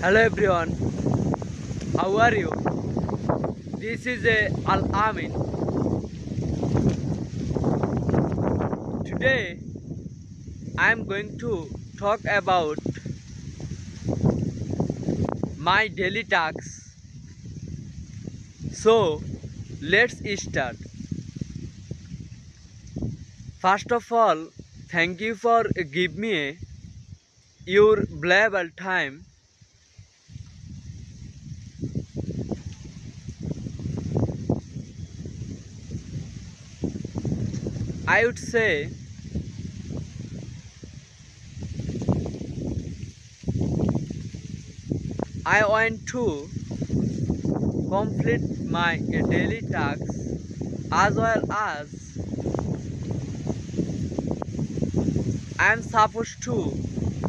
Hello everyone, how are you? This is Al Amin. Today I am going to talk about my daily tasks. So let's start. First of all, thank you for giving me your valuable time. I would say I want to complete my daily tasks as well as I am supposed to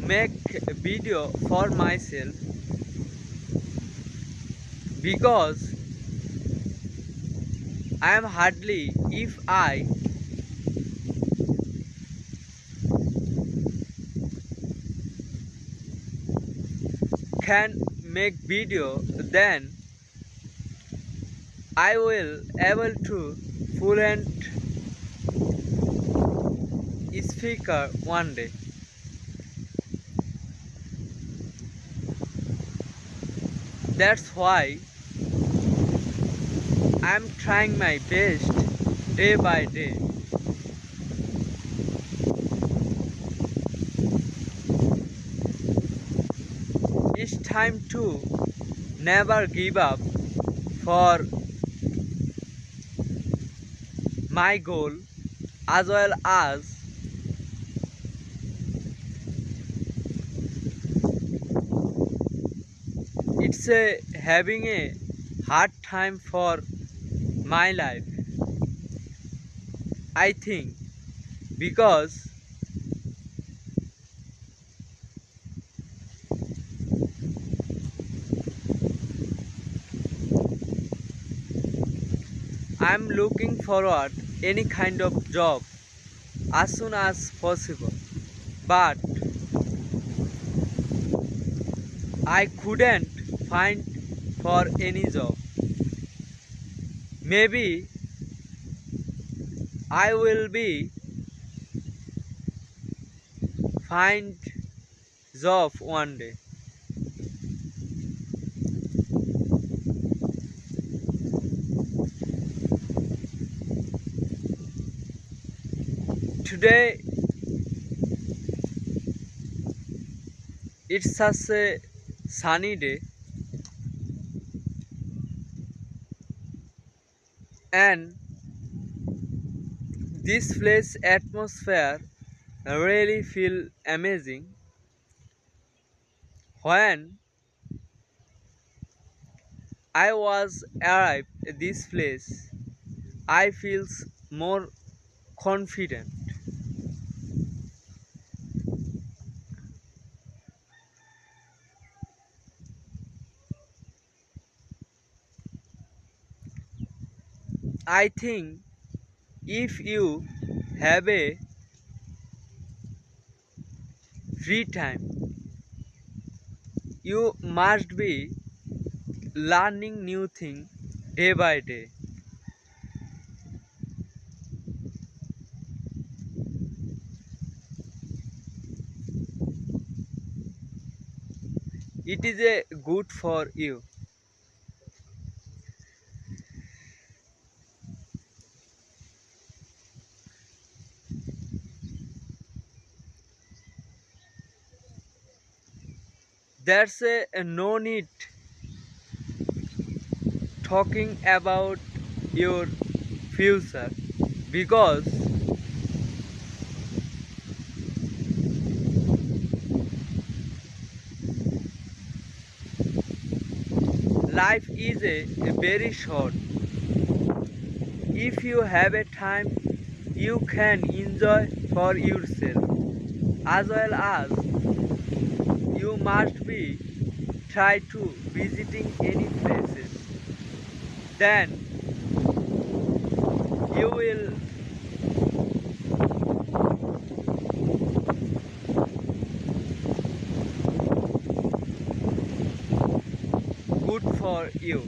make a video for myself because I am hardly if I can make video then I will able to fluent speaker one day. That's why I am trying my best day by day. It's time to never give up for my goal as well as it's a having a hard time for my life. I think because I'm looking forward any kind of job as soon as possible. But I couldn't find for any job. Maybe I will be find job one day. Today it's such a sunny day and this place atmosphere really feel amazing. When I was arrived at this place, I feels more confident. I think if you have a free time, you must be learning new thing day by day. It is a good for you. There's a no need talking about your future because life is a very short. If you have a time, you can enjoy for yourself as well as you must be try to visiting any places. Then you will for you.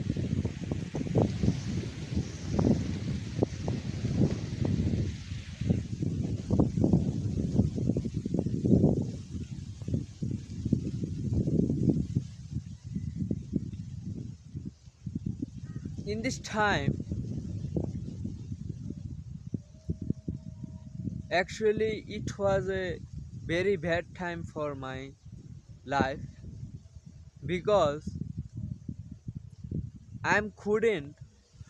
In this time, actually, it was a very bad time for my life because I couldn't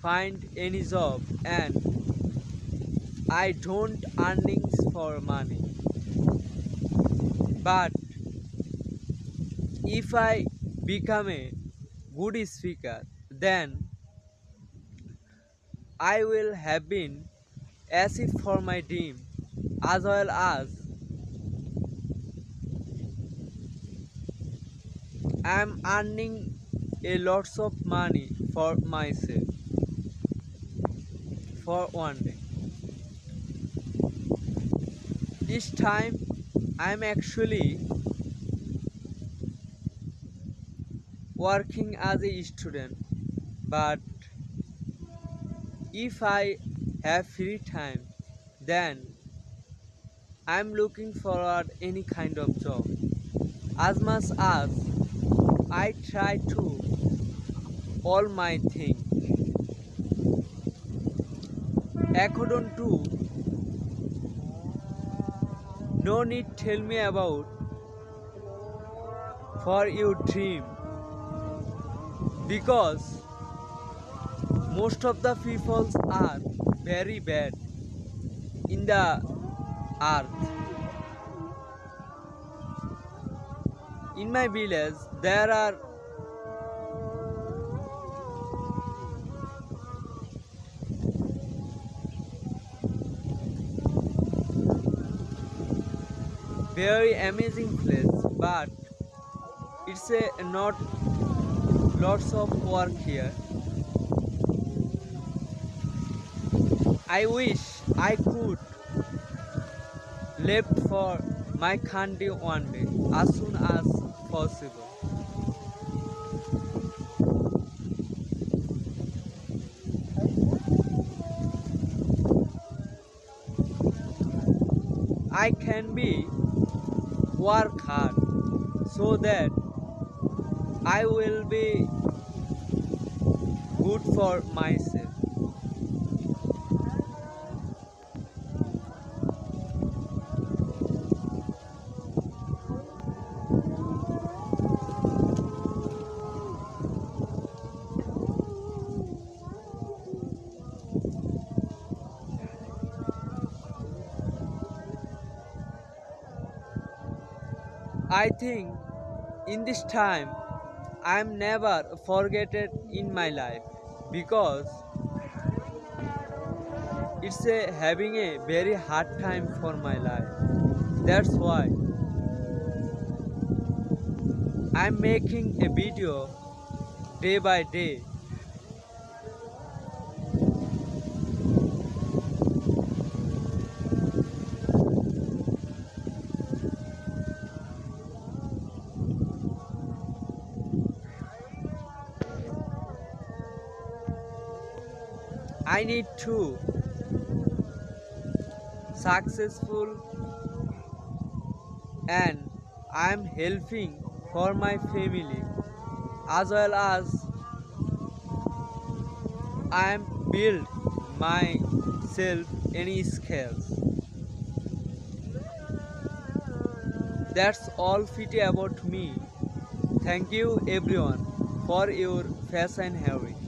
find any job and I don't earnings for money. But if I become a good speaker, then I will have been achieve for my dream as well as I am earning a lots of money for myself for one day. Each time I am actually working as a student, but if I have free time, then I am looking forward any kind of job. As much as I try to all my thing according to no need tell me about for your dream because most of the people are very bad in the earth. In my village there are very amazing place, but it's a not lots of work here. I wish I could left for my country one day as soon as possible. I can be work hard so that I will be good for myself. I think in this time I am never forgotten in my life because it's a having a very hard time for my life. That's why I'm making a video day by day. I need to successful and I'm helping for my family as well as I'm build myself any skills. That's all pity about me. Thank you everyone for your fashion hearing.